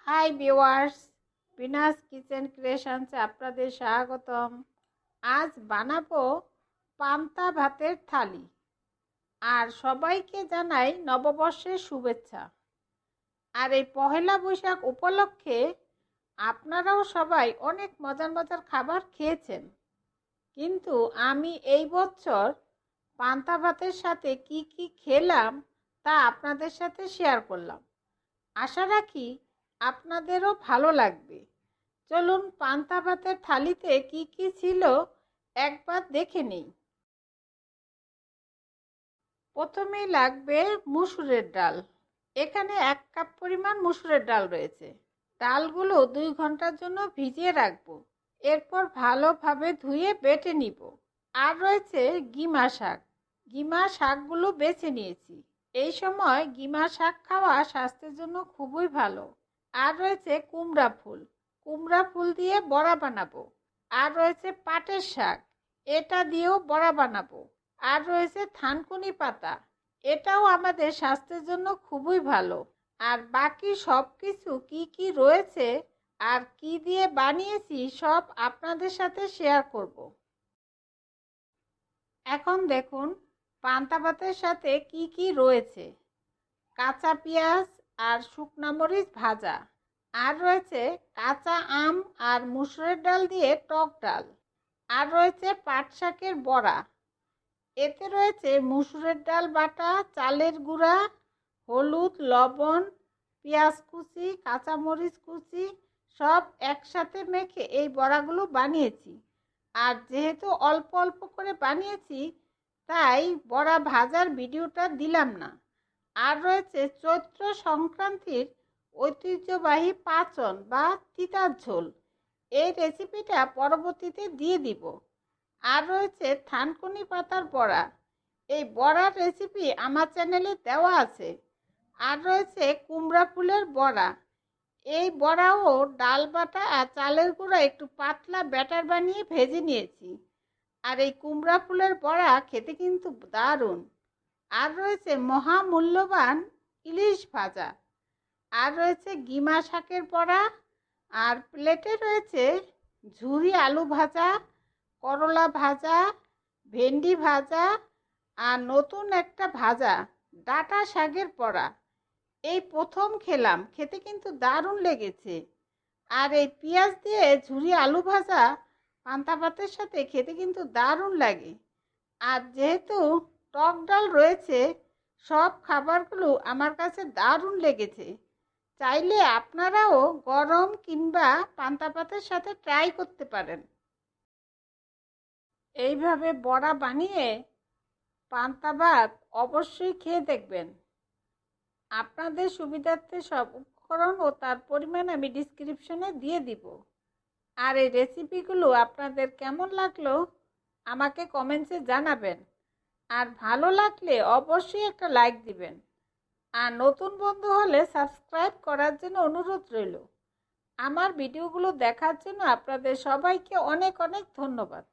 Hi viewers, Binas kitchen ক্রিয়েশনসে আপনাদের স্বাগতম। আজ বানাবো পান্তা ভাতের থালি। আর সবাইকে জানাই নববর্ষের শুভেচ্ছা। আর এই পহেলা বৈশাখ উপলক্ষে আপনারাও সবাই অনেক মজার মজার খাবার খেয়েছেন, কিন্তু আমি এই বছর পান্তা ভাতের সাথে কি কি খেলাম তা আপনাদের সাথে শেয়ার করলাম। আশা রাখি আপনাদেরও ভালো লাগবে। চলুন পান্তা ভাতের থালিতে কি কি ছিল একবার দেখে নিই। প্রথমেই লাগবে মুসুরের ডাল। এখানে 1 কাপ পরিমাণ মুসুরের ডাল রয়েছে। ডালগুলো 2 ঘন্টার জন্য ভিজিয়ে রাখবো। এরপর ভালোভাবে ধুয়ে বেটে নিব। আর রয়েছে গিমা শাক। গিমা শাকগুলো বেছে নিয়েছি। এই সময় গিমা শাক খাওয়া স্বাস্থ্যের জন্য খুবই ভালো। আর রয়েছে কুমড়া ফুল। কুমড়া ফুল দিয়ে বড়া বানাবো। আর রয়েছে পাটের শাক, এটা দিয়েও বড়া বানাবো। আর রয়েছে থানকুনি পাতা, এটাও আমাদের স্বাস্থ্যের জন্য খুবই ভালো। আর বাকি সব কিছু কি কি রয়েছে আর কি দিয়ে বানিয়েছি সব আপনাদের সাথে শেয়ার করব। এখন দেখুন পান্তা ভাতের সাথে কি কি রয়েছে। কাঁচা পেঁয়াজ আর শুকনা মরিচ ভাজা, আর রয়েছে কাঁচা আম আর মুসুরের ডাল দিয়ে টক ডাল, আর রয়েছে পাট শাকের বড়া। এতে রয়েছে মুসুরের ডাল বাটা, চালের গুঁড়া, হলুদ, লবণ, পেঁয়াজ কুচি, কাঁচামরিচ কুচি সব একসাথে মেখে এই বড়াগুলো বানিয়েছি। আর যেহেতু অল্প অল্প করে বানিয়েছি তাই বড়া ভাজার ভিডিওটা দিলাম না। আর রয়েছে চৈত্র সংক্রান্তির ঐতিহ্যবাহী পাঁচন বা তিতার ঝোল, এই রেসিপিটা পরবর্তীতে দিয়ে দিব। আর রয়েছে থানকুনি পাতার বড়া, এই বড়ার রেসিপি আমার চ্যানেলে দেওয়া আছে। আর রয়েছে কুমড়া ফুলের বড়া, এই বড়াও ডাল বাটা আর চালের গুঁড়া একটু পাতলা ব্যাটার বানিয়ে ভেজে নিয়েছি। আর এই কুমড়া ফুলের বড়া খেতে কিন্তু দারুণ। আর রয়েছে মহামূল্যবান ইলিশ ভাজা, আর রয়েছে গিমা শাকের বড়া, আর প্লেটে রয়েছে ঝুরি আলু ভাজা, করলা ভাজা, ভেন্ডি ভাজা, আর নতুন একটা ভাজা ডাঁটা শাকের বড়া। এই প্রথম খেলাম, খেতে কিন্তু দারুণ লেগেছে। আর এই পেঁয়াজ দিয়ে ঝুরি আলু ভাজা পান্তা ভাতের সাথে খেতে কিন্তু দারুণ লাগে। আর যেহেতু টক ডাল রয়েছে, সব খাবারগুলো আমার কাছে দারুণ লেগেছে। চাইলে আপনারাও গরম কিংবা পান্তা ভাতের সাথে ট্রাই করতে পারেন। এইভাবে বড়া বানিয়ে পান্তা ভাত অবশ্যই খেয়ে দেখবেন। আপনাদের সুবিধার্থে সব উপকরণ ও তার পরিমাণ আমি ডিসক্রিপশনে দিয়ে দিব। আর এই রেসিপিগুলো আপনাদের কেমন লাগলো আমাকে কমেন্টসে জানাবেন। আর ভালো লাগলে অবশ্যই একটা লাইক দিবেন। আর নতুন বন্ধু হলে সাবস্ক্রাইব করার জন্য অনুরোধ রইল। আমার ভিডিওগুলো দেখার জন্য আপনাদের সবাইকে অনেক অনেক ধন্যবাদ।